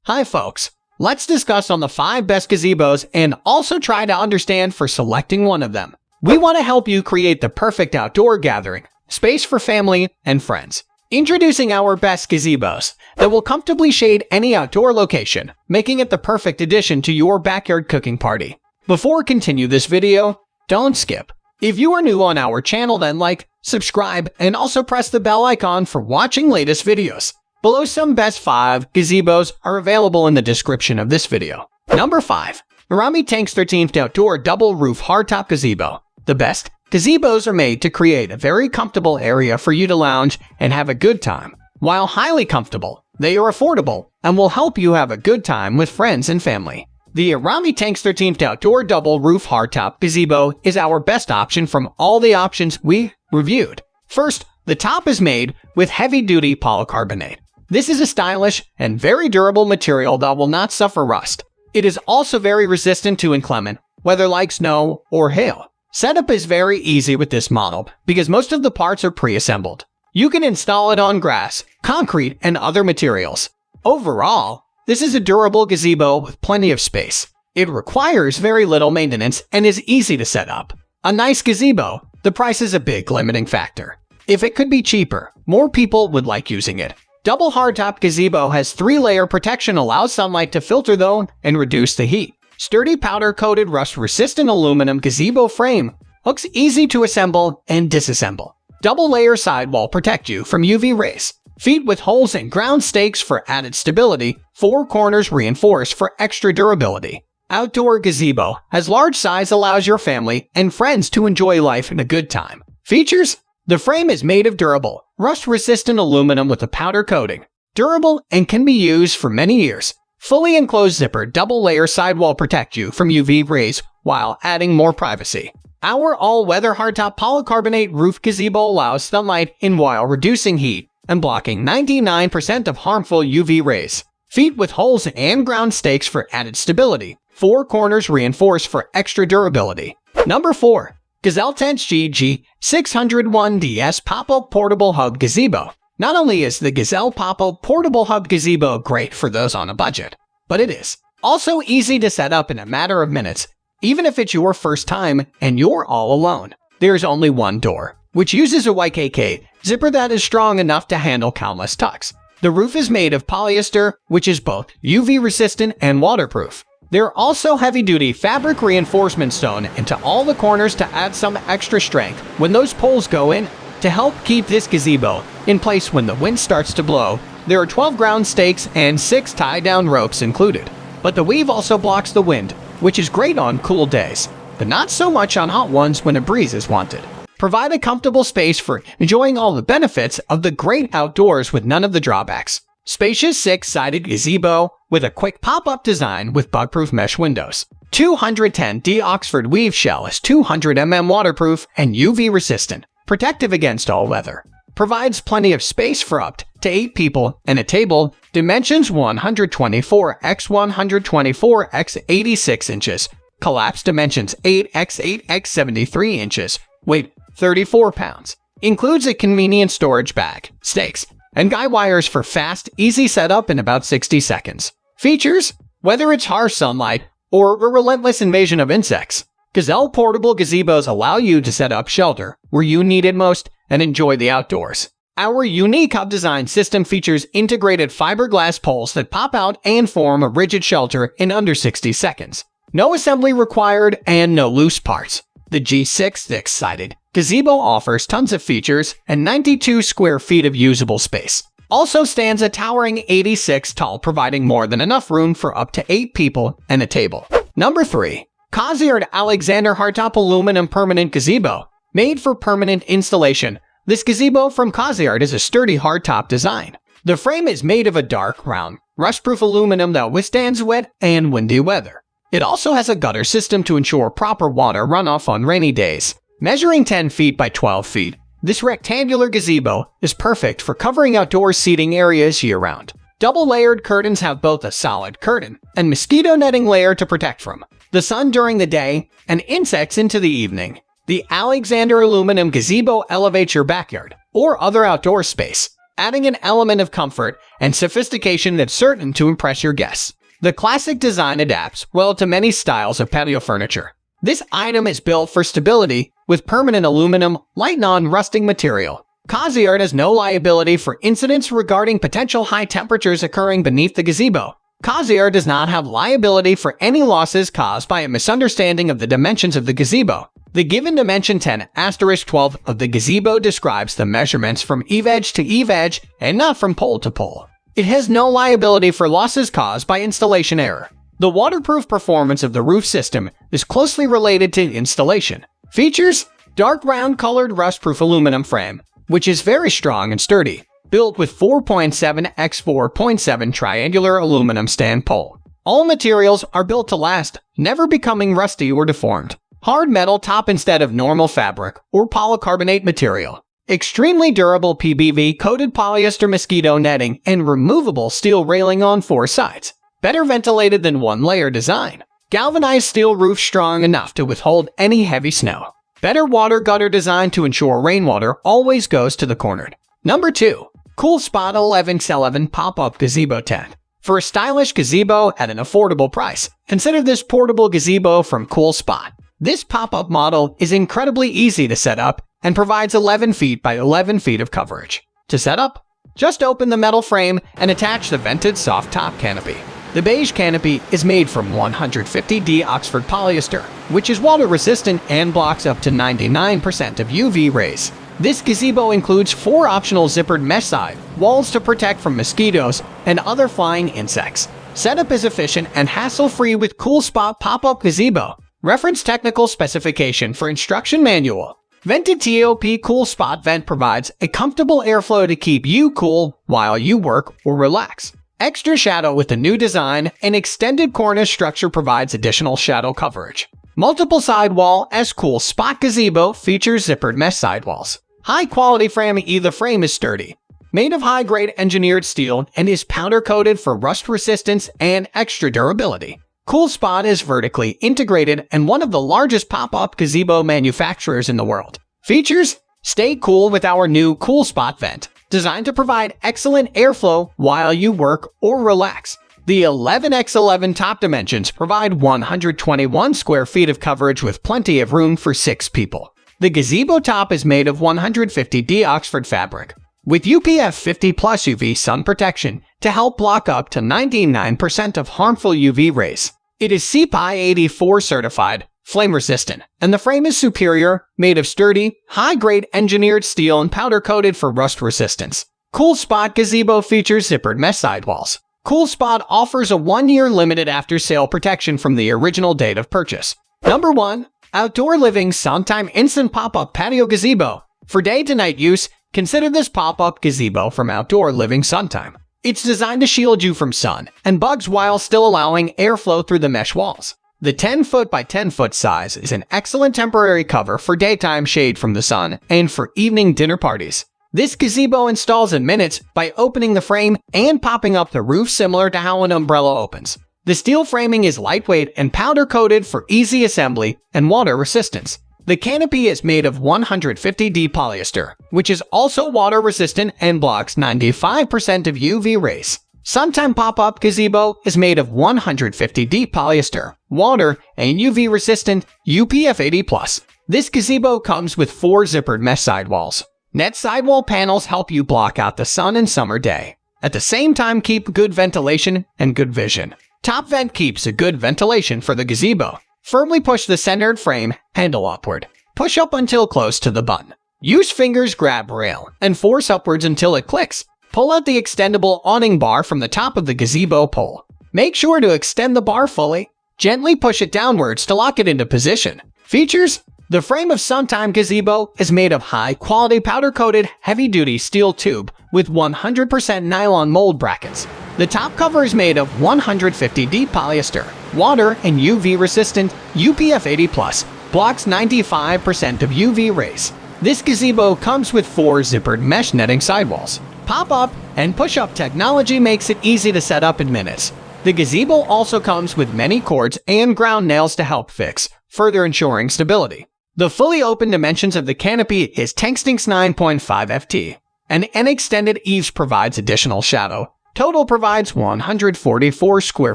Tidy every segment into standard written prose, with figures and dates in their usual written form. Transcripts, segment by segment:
Hi folks, let's discuss on the 5 best gazebos and also try to understand for selecting one of them. We want to help you create the perfect outdoor gathering space for family and friends. Introducing our best gazebos that will comfortably shade any outdoor location, making it the perfect addition to your backyard cooking party. Before we continue this video, don't skip. If you are new on our channel, then like, subscribe, and also press the bell icon for watching latest videos. Below, some best 5 gazebos are available in the description of this video. Number 5. Erommy Tank's 13th Outdoor Double Roof Hardtop Gazebo. The best gazebos are made to create a very comfortable area for you to lounge and have a good time. While highly comfortable, they are affordable and will help you have a good time with friends and family. The Erommy Tank's 13th Outdoor Double Roof Hardtop Gazebo is our best option from all the options we reviewed. First, the top is made with heavy-duty polycarbonate. This is a stylish and very durable material that will not suffer rust. It is also very resistant to inclement weather like snow or hail. Setup is very easy with this model because most of the parts are pre-assembled. You can install it on grass, concrete, and other materials. Overall, this is a durable gazebo with plenty of space. It requires very little maintenance and is easy to set up. A nice gazebo, the price is a big limiting factor. If it could be cheaper, more people would like using it. Double hardtop gazebo has 3-layer protection, allows sunlight to filter though and reduce the heat. Sturdy powder-coated rust-resistant aluminum gazebo frame. Hooks easy to assemble and disassemble. Double-layer sidewall protect you from UV rays. Feet with holes and ground stakes for added stability. 4 corners reinforced for extra durability. Outdoor gazebo has large size, allows your family and friends to enjoy life in a good time. Features: the frame is made of durable, rust-resistant aluminum with a powder coating. Durable and can be used for many years. Fully enclosed zipper double-layer sidewall protect you from UV rays while adding more privacy. Our all-weather hardtop polycarbonate roof gazebo allows sunlight in while reducing heat and blocking 99% of harmful UV rays. Feet with holes and ground stakes for added stability. 4 corners reinforced for extra durability. Number 4. Gazelle Tents GG601DS Pop-Up Portable Hub Gazebo. Not only is the Gazelle Pop-Up Portable Hub Gazebo great for those on a budget, but it is also easy to set up in a matter of minutes, even if it's your first time and you're all alone. There's only one door, which uses a YKK zipper that is strong enough to handle countless tucks. The roof is made of polyester, which is both UV resistant and waterproof. There are also heavy-duty fabric reinforcements sewn into all the corners to add some extra strength when those poles go in. To help keep this gazebo in place when the wind starts to blow, there are 12 ground stakes and 6 tie-down ropes included. But the weave also blocks the wind, which is great on cool days, but not so much on hot ones when a breeze is wanted. Provide a comfortable space for enjoying all the benefits of the great outdoors with none of the drawbacks. Spacious 6-sided gazebo with a quick pop-up design with bug-proof mesh windows. 210D Oxford weave shell is 200 mm waterproof and UV resistant, protective against all weather. Provides plenty of space for up to 8 people and a table. Dimensions 124 x 124 x 86 inches. Collapse dimensions 8 x 8 x 73 inches. Weight 34 pounds. Includes a convenient storage bag, stakes, and guy wires for fast, easy setup in about 60 seconds. Features: whether it's harsh sunlight or a relentless invasion of insects, Gazelle portable gazebos allow you to set up shelter where you need it most and enjoy the outdoors. Our unique hub design system features integrated fiberglass poles that pop out and form a rigid shelter in under 60 seconds. No assembly required and no loose parts. The G6 6-sided gazebo offers tons of features and 92 square feet of usable space. Also stands a towering 86 tall, providing more than enough room for up to 8 people and a table. Number 3. Kozyard Alexander Hardtop Aluminum Permanent Gazebo. Made for permanent installation, this gazebo from Kozyard is a sturdy hardtop design. The frame is made of a dark, round, rust-proof aluminum that withstands wet and windy weather. It also has a gutter system to ensure proper water runoff on rainy days. Measuring 10 feet by 12 feet, this rectangular gazebo is perfect for covering outdoor seating areas year-round. Double-layered curtains have both a solid curtain and mosquito netting layer to protect from the sun during the day and insects into the evening. The Alexander aluminum gazebo elevates your backyard or other outdoor space. adding an element of comfort and sophistication that's certain to impress your guests. The classic design adapts well to many styles of patio furniture. This item is built for stability with permanent aluminum, light non-rusting material. Kozyard has no liability for incidents regarding potential high temperatures occurring beneath the gazebo. Kozyard does not have liability for any losses caused by a misunderstanding of the dimensions of the gazebo. The given dimension 10*12 of the gazebo describes the measurements from eave edge to eave edge and not from pole to pole. It has no liability for losses caused by installation error. The waterproof performance of the roof system is closely related to installation. Features: dark round-colored rust-proof aluminum frame, which is very strong and sturdy, built with 4.7 x 4.7 triangular aluminum stand pole. All materials are built to last, never becoming rusty or deformed. Hard metal top instead of normal fabric or polycarbonate material. Extremely durable PBV-coated polyester mosquito netting and removable steel railing on 4 sides. Better ventilated than one-layer design. Galvanized steel roof strong enough to withhold any heavy snow. Better water gutter design to ensure rainwater always goes to the corner. Number 2. Cool Spot 11x11 Pop-Up Gazebo Tent. For a stylish gazebo at an affordable price, consider this portable gazebo from Cool Spot. This pop-up model is incredibly easy to set up and provides 11 feet by 11 feet of coverage. To set up, just open the metal frame and attach the vented soft top canopy. The beige canopy is made from 150D Oxford polyester, which is water resistant and blocks up to 99% of UV rays. This gazebo includes 4 optional zippered mesh side walls to protect from mosquitoes and other flying insects. Setup is efficient and hassle-free with Cool Spot Pop-Up Gazebo. Reference technical specification for instruction manual. Vented top Cool Spot vent provides a comfortable airflow to keep you cool while you work or relax. Extra shadow with the new design and extended cornice structure provides additional shadow coverage. Multiple sidewall as Cool Spot Gazebo features zippered mesh sidewalls. High quality frame. The frame is sturdy, made of high-grade engineered steel and is powder-coated for rust resistance and extra durability. Cool Spot is vertically integrated and one of the largest pop-up gazebo manufacturers in the world. Features: stay cool with our new Cool Spot vent, designed to provide excellent airflow while you work or relax. The 11x11 top dimensions provide 121 square feet of coverage with plenty of room for 6 people. The gazebo top is made of 150D Oxford fabric, with UPF 50+ UV sun protection to help block up to 99% of harmful UV rays. It is CPI 84 certified, flame resistant, and the frame is superior, made of sturdy, high-grade engineered steel and powder-coated for rust resistance. Cool Spot Gazebo features zippered mesh sidewalls. Cool Spot offers a 1-year limited after-sale protection from the original date of purchase. Number 1. Outdoor Living SUNTIME Instant Pop-Up Patio Gazebo. For day-to-night use, consider this pop-up gazebo from Outdoor Living SUNTIME. It's designed to shield you from sun and bugs while still allowing airflow through the mesh walls. The 10-foot by 10-foot size is an excellent temporary cover for daytime shade from the sun and for evening dinner parties. This gazebo installs in minutes by opening the frame and popping up the roof similar to how an umbrella opens. The steel framing is lightweight and powder-coated for easy assembly and water resistance. The canopy is made of 150D polyester, which is also water resistant and blocks 95% of UV rays. SUNTIME Pop-Up Gazebo is made of 150D polyester, water, and UV resistant UPF 80+. This gazebo comes with 4 zippered mesh sidewalls. Net sidewall panels help you block out the sun and summer day. At the same time, keep good ventilation and good vision. Top vent keeps a good ventilation for the gazebo. Firmly push the centered frame handle upward. Push up until close to the button. Use fingers grab rail and force upwards until it clicks. Pull out the extendable awning bar from the top of the gazebo pole. Make sure to extend the bar fully. Gently push it downwards to lock it into position. Features: the frame of SUNTIME Gazebo is made of high-quality powder-coated heavy-duty steel tube with 100% nylon mold brackets. The top cover is made of 150D polyester, water and UV resistant, UPF 80+, blocks 95% of UV rays. This gazebo comes with 4 zippered mesh netting sidewalls. Pop-up and push-up technology makes it easy to set up in minutes. The gazebo also comes with many cords and ground nails to help fix, further ensuring stability. The fully open dimensions of the canopy is 10x9.5 ft and an extended eaves provides additional shadow. Total provides 144 square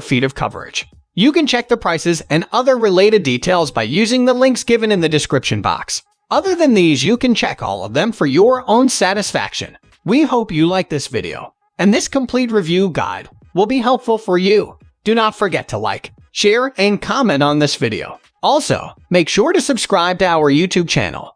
feet of coverage. You can check the prices and other related details by using the links given in the description box. Other than these, you can check all of them for your own satisfaction. We hope you like this video, and this complete review guide will be helpful for you. Do not forget to like, share, and comment on this video. Also, make sure to subscribe to our YouTube channel